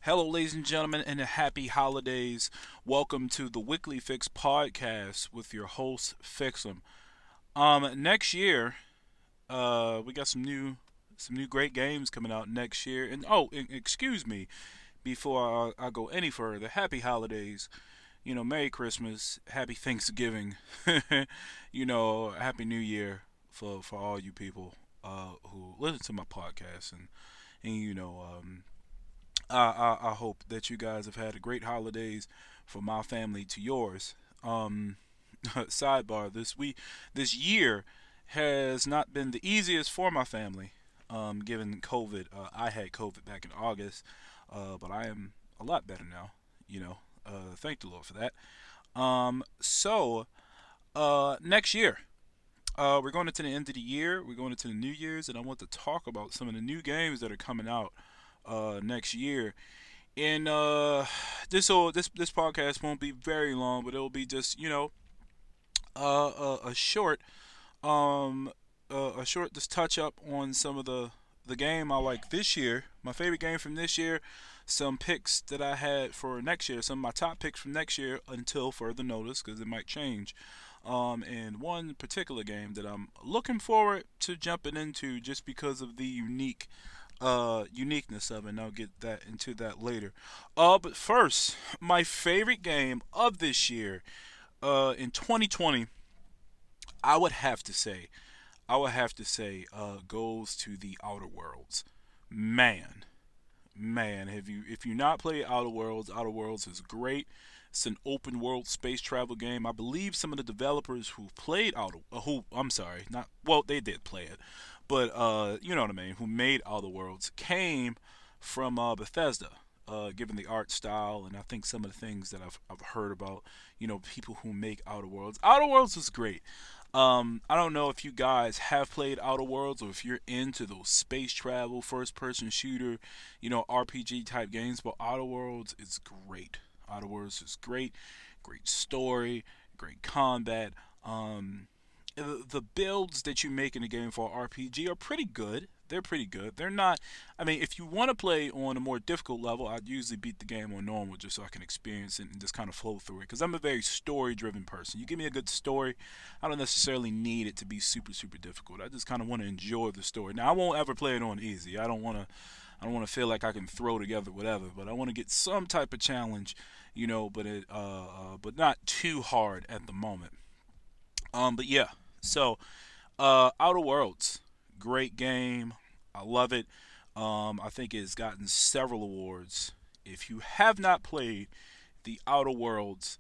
Hello, ladies and gentlemen, and happy holidays. Welcome to the Weekly Fix podcast with your host Phixem. Next year, we got some new great games coming out next year. And excuse me, before I go any further, happy holidays. Merry Christmas, happy Thanksgiving. Happy New Year for all you people who listen to my podcast and I hope that you guys have had a great holidays from my family to yours. Sidebar: this year has not been the easiest for my family, given COVID. I had COVID back in August, but I am a lot better now. Thank the Lord for that. Next year, we're going into the end of the year. We're going into the New Year's, and I want to talk about some of the new games that are coming out next year. And this podcast won't be very long, but it'll be just a short just touch up on some of the game I like this year. My favorite game from this year. Some picks that I had for next year. Some of my top picks from next year until further notice, because it might change. And one particular game that I'm looking forward to jumping into just because of the uniqueness of it, and I'll get that into that later. But first, my favorite game of this year, in 2020, I would have to say, goes to the Outer Worlds. Man, man, have you if you not played Outer Worlds, Outer Worlds is great. It's an open world space travel game. I believe some of the developers who played who I'm sorry, not well, they did play it, but you know what I mean, who made Outer Worlds came from Bethesda. Given the art style, and I think some of the things that I've heard about, people who make Outer Worlds. Outer Worlds is great. I don't know if you guys have played Outer Worlds or if you're into those space travel, first person shooter, RPG type games, but Outer Worlds is great. Outer Worlds is great. Great story, great combat. The builds that you make in the game for RPG are pretty good. They're pretty good. They're not. I mean, if you want to play on a more difficult level, I'd usually beat the game on normal just so I can experience it and just kind of flow through it. Because I'm a very story-driven person. You give me a good story, I don't necessarily need it to be super, super difficult. I just kind of want to enjoy the story. Now, I won't ever play it on easy. I don't want to. I don't want to feel like I can throw together whatever, but I want to get some type of challenge, but not too hard at the moment. But yeah, so Outer Worlds, great game. I love it. I think it's gotten several awards. If you have not played the Outer Worlds,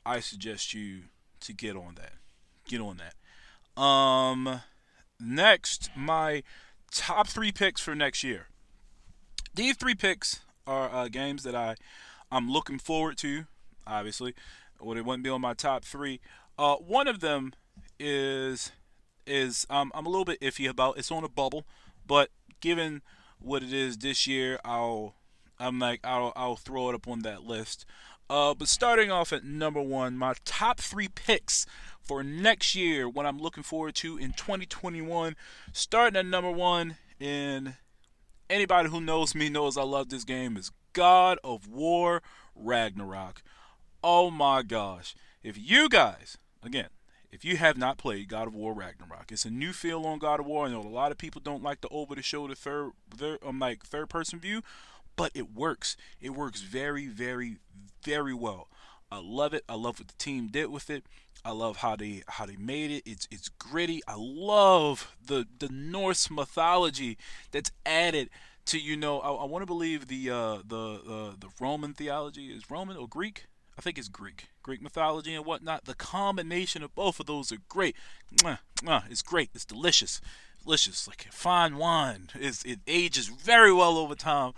I suggest you to get on that. Get on that. Next, my top three picks for next year. These three picks are games that I'm looking forward to. Obviously, or it wouldn't be on my top three. One of them is I'm a little bit iffy about. It's on a bubble, but given what it is this year, I'll throw it up on that list. But starting off at number one, my top three picks for next year, what I'm looking forward to in 2021. Starting at number one, and anybody who knows me knows I love this game, is God of War Ragnarok. Oh my gosh. If you guys, again, if you have not played God of War Ragnarok, it's a new feel on God of War. I know a lot of people don't like the over the shoulder third person view, but it works. It works very, very, very well. I love it. I love what the team did with it. I love how they made it. It's gritty. I love the Norse mythology that's added to I want to believe the Roman theology is Roman or Greek. I think it's Greek mythology and whatnot. The combination of both of those are great. Mwah, mwah, it's great. It's delicious, like fine wine. It ages very well over time.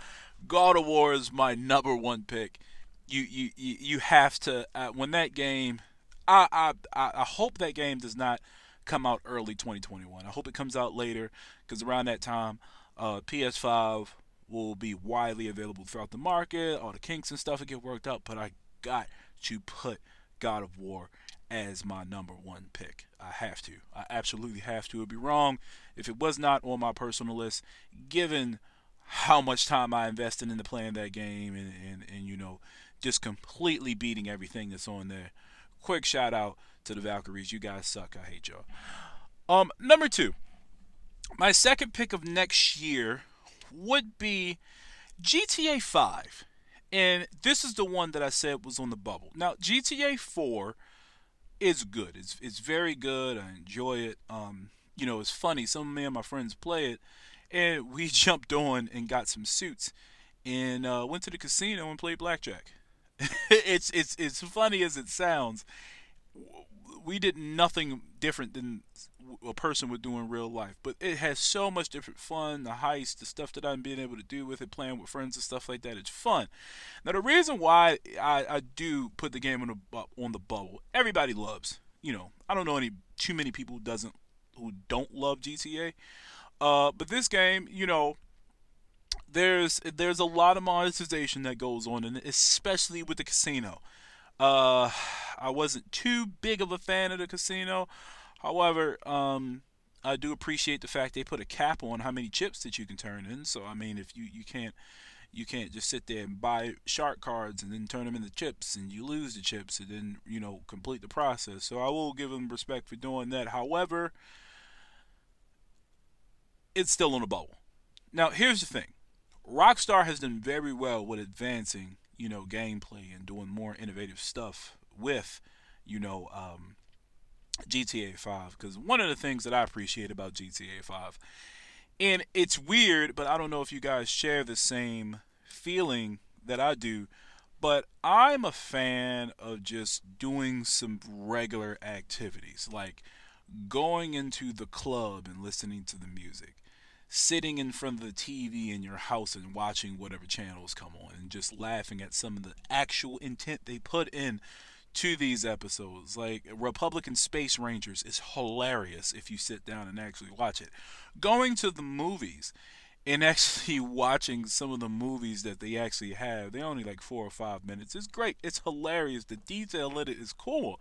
God of War is my number one pick. You have to when that game. I hope that game does not come out early 2021. I hope it comes out later because around that time, PS5 will be widely available throughout the market. All the kinks and stuff will get worked out, but I got to put God of War as my number one pick. I have to. I absolutely have to. It'd be wrong if it was not on my personal list, given how much time I invested into playing that game and just completely beating everything that's on there. Quick shout out to the Valkyries. You guys suck. I hate y'all. Number two, my second pick of next year would be GTA 5. And this is the one that I said was on the bubble. Now, GTA 4 is good. It's very good. I enjoy it. It's funny. Some of me and my friends play it, and we jumped on and got some suits and went to the casino and played blackjack. It's funny as it sounds. We did nothing different than a person would do in real life, but it has so much different fun. The heist, the stuff that I'm being able to do with it, playing with friends and stuff like that, it's fun. Now the reason why I do put the game on the bubble, everybody loves. I don't know any too many people who don't love GTA. But this game, there's a lot of monetization that goes on, and especially with the casino. Uh, I wasn't too big of a fan of the casino. However, I do appreciate the fact they put a cap on how many chips that you can turn in. So I mean, if you can't just sit there and buy shark cards and then turn them into chips and you lose the chips and then complete the process. So I will give them respect for doing that. However, it's still on a bubble. Now here's the thing. Rockstar has done very well with advancing, gameplay and doing more innovative stuff with, you know, um, GTA 5. Because one of the things that I appreciate about GTA 5, and it's weird, but I don't know if you guys share the same feeling that I do, but I'm a fan of just doing some regular activities, like going into the club and listening to the music, sitting in front of the TV in your house and watching whatever channels come on, and just laughing at some of the actual intent they put in to these episodes. Like Republican Space Rangers is hilarious if you sit down and actually watch it. Going to the movies and actually watching some of the movies that they actually have, they're only like 4 or 5 minutes. It's great. It's hilarious. The detail in it is cool.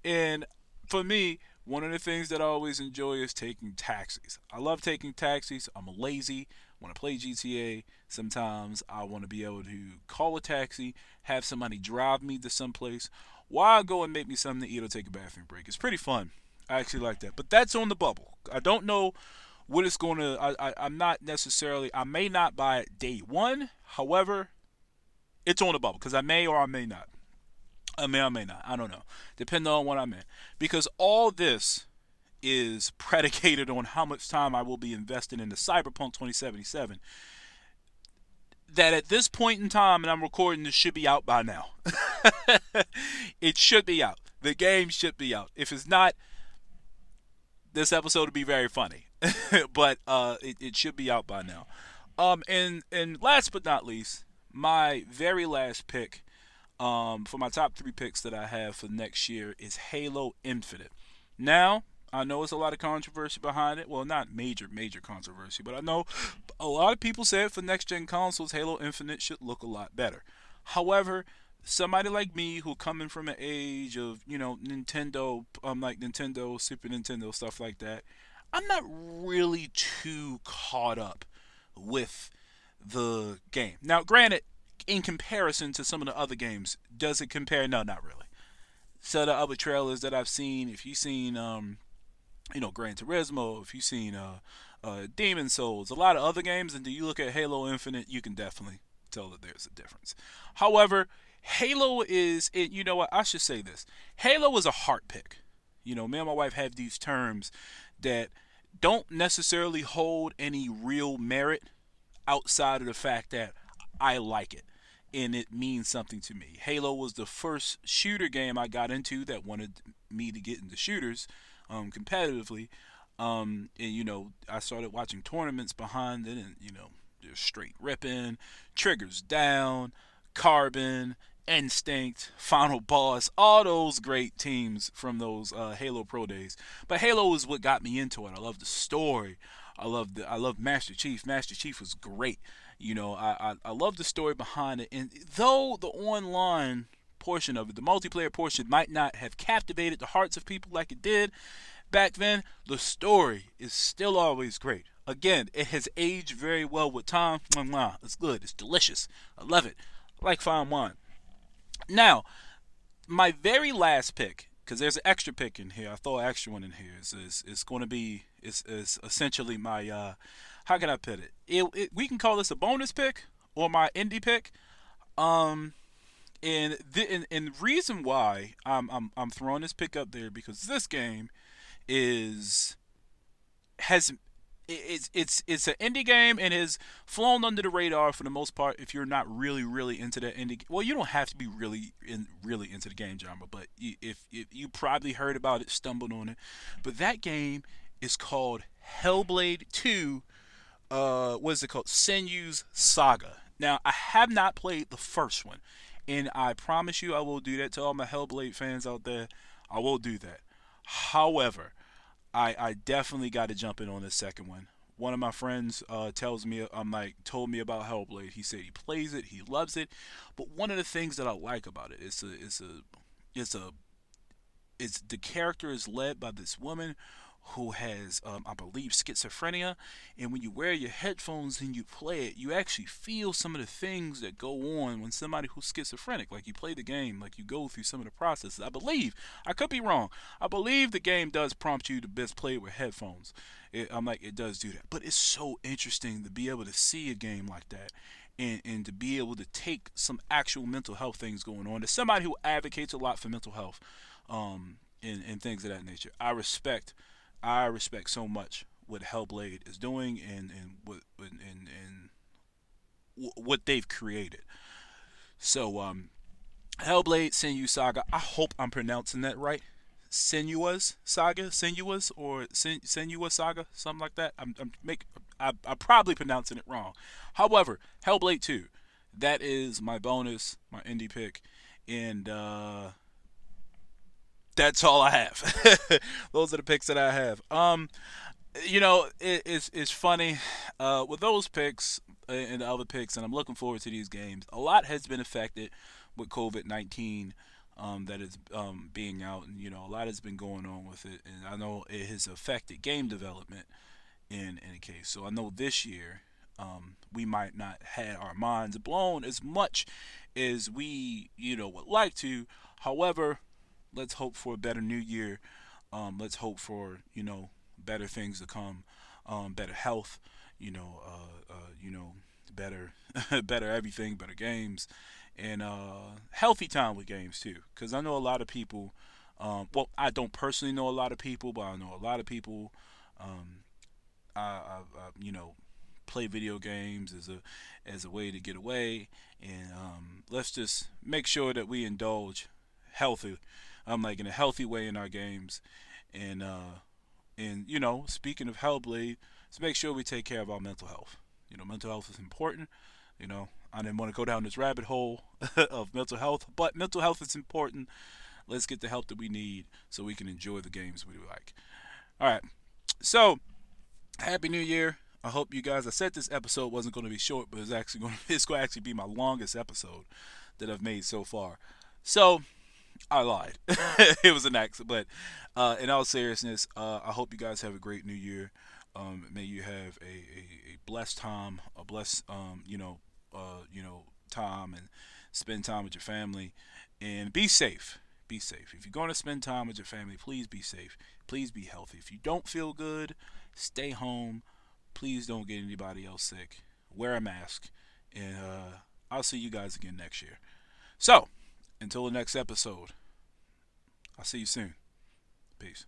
And for me, one of the things that I always enjoy is taking taxis. I love taking taxis. I'm lazy. When I play GTA, sometimes I want to be able to call a taxi, have somebody drive me to someplace, while I go and make me something to eat or take a bathroom break. It's pretty fun. I actually like that. But that's on the bubble. I don't know what it's going to. I'm not necessarily. I may not buy it day one. However, it's on the bubble because I may or I may not. I may not. I don't know. Depending on what I'm in. Because all this is predicated on how much time I will be investing into Cyberpunk 2077. That at this point in time, and I'm recording this, should be out by now. It should be out. The game should be out. If it's not, this episode will be very funny. But it should be out by now. And last but not least, my very last pick for my top three picks that I have for next year is Halo Infinite. Now, I know it's a lot of controversy behind it. Well, not major controversy, but I know a lot of people said for next gen consoles, Halo Infinite should look a lot better. However, somebody like me who coming from an age of Nintendo, like Nintendo, Super Nintendo, stuff like that, I'm not really too caught up with the game. Now, granted, in comparison to some of the other games, does it compare? No, not really. So the other trailers that I've seen, if you've seen Gran Turismo, if you've seen Demon Souls, a lot of other games, and do you look at Halo Infinite, you can definitely tell that there's a difference. However, Halo is it. You know what? I should say this. Halo is a heart pick. Me and my wife have these terms that don't necessarily hold any real merit outside of the fact that I like it and it means something to me. Halo was the first shooter game I got into that wanted me to get into shooters competitively. And I started watching tournaments behind it, and there's straight ripping, triggers down, carbon, instinct, final boss, all those great teams from those Halo Pro days. But Halo is what got me into it. I love the story. I love Master Chief. Master Chief was great. I love the story behind it. And though the online portion of it, the multiplayer portion, might not have captivated the hearts of people like it did back then, the story is still always great. Again, it has aged very well with time. Mwah, mwah. It's good. It's delicious. I love it. I like fine wine. Now, my very last pick, because there's an extra pick in here. I throw an extra one in here. Is going to be is essentially my how can I put it? We can call this a bonus pick or my indie pick. Um, and the reason why I'm throwing this pick up there because this game is has it's an indie game and has flown under the radar for the most part. If you're not really into that indie, well, you don't have to be really into the game genre, but if you probably heard about it, stumbled on it. But that game is called Hellblade 2. What is it called? Senua's Saga. Now, I have not played the first one, and I promise you, I will do that to all my Hellblade fans out there. I will do that. However, I definitely got to jump in on this second one. One of my friends tells me I'm like told me about Hellblade. He said he plays it, he loves it, but one of the things that I like about it is it's a it's the character is led by this woman who has, I believe, schizophrenia. And when you wear your headphones and you play it, you actually feel some of the things that go on when somebody who's schizophrenic, like you play the game, like you go through some of the processes. I believe, I could be wrong. I believe the game does prompt you to best play it with headphones. I'm like, it does do that. But it's so interesting to be able to see a game like that. And to be able to take some actual mental health things going on. As somebody who advocates a lot for mental health, and things of that nature. I respect so much what Hellblade is doing and what they've created. So Hellblade Senua Saga. I hope I'm pronouncing that right. Senua's Saga, Senua's or Senua Saga, something like that. I'm probably pronouncing it wrong. However, Hellblade 2, that is my bonus, my indie pick, and that's all I have. Those are the picks that I have. It's funny with those picks and the other picks, and I'm looking forward to these games. A lot has been affected with COVID-19 that is being out, and a lot has been going on with it, and I know it has affected game development in any case. So I know this year we might not have our minds blown as much as we would like to. However, let's hope for a better new year. Let's hope for better things to come, better health, better better everything, better games, and healthy time with games too. Because I know a lot of people. Well, I don't personally know a lot of people, but I know a lot of people. Um, play video games as a way to get away, and let's just make sure that we indulge healthy. I'm like in a healthy way in our games, and speaking of Hellblade, let's make sure we take care of our mental health. Mental health is important. I didn't want to go down this rabbit hole of mental health, but mental health is important. Let's get the help that we need so we can enjoy the games we like. All right, so Happy New Year. I hope you guys. I said this episode wasn't going to be short, but it's going to actually be my longest episode that I've made so far. So I lied. It was an accident. But in all seriousness, I hope you guys have a great New Year. May you have a blessed time, a blessed time, and spend time with your family, and be safe. Be safe. If you're going to spend time with your family, please be safe. Please be healthy. If you don't feel good, stay home. Please don't get anybody else sick. Wear a mask, and I'll see you guys again next year. So, until the next episode, I'll see you soon. Peace.